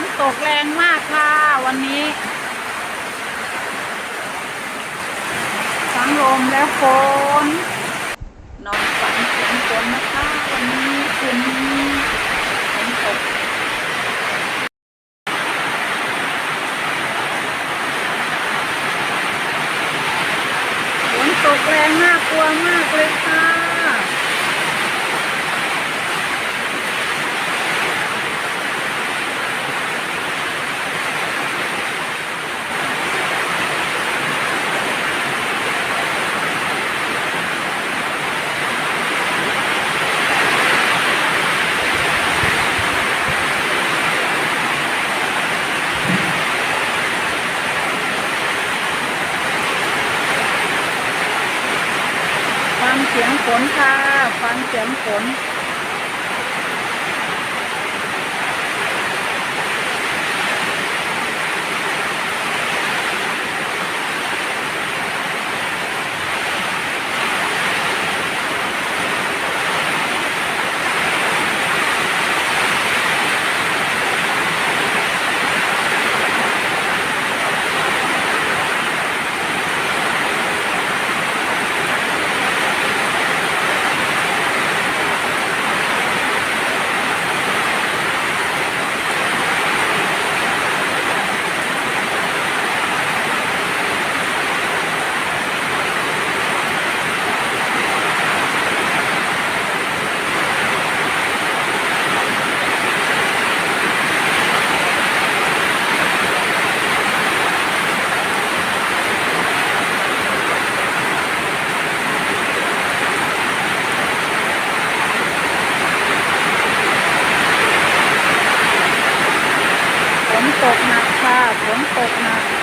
นตกแรงมากค่ะวันนี้ทั้งลมและฝนนอนฝันเสียงฝนนะคะวันนี้คืนนี้ฝนตกฝนตกแรงน่ากลัวมากเลยค่ะฟังเสียงฝนค่ะฟังเสียงฝนฝนตกหนักค่ะฝนตกหนัก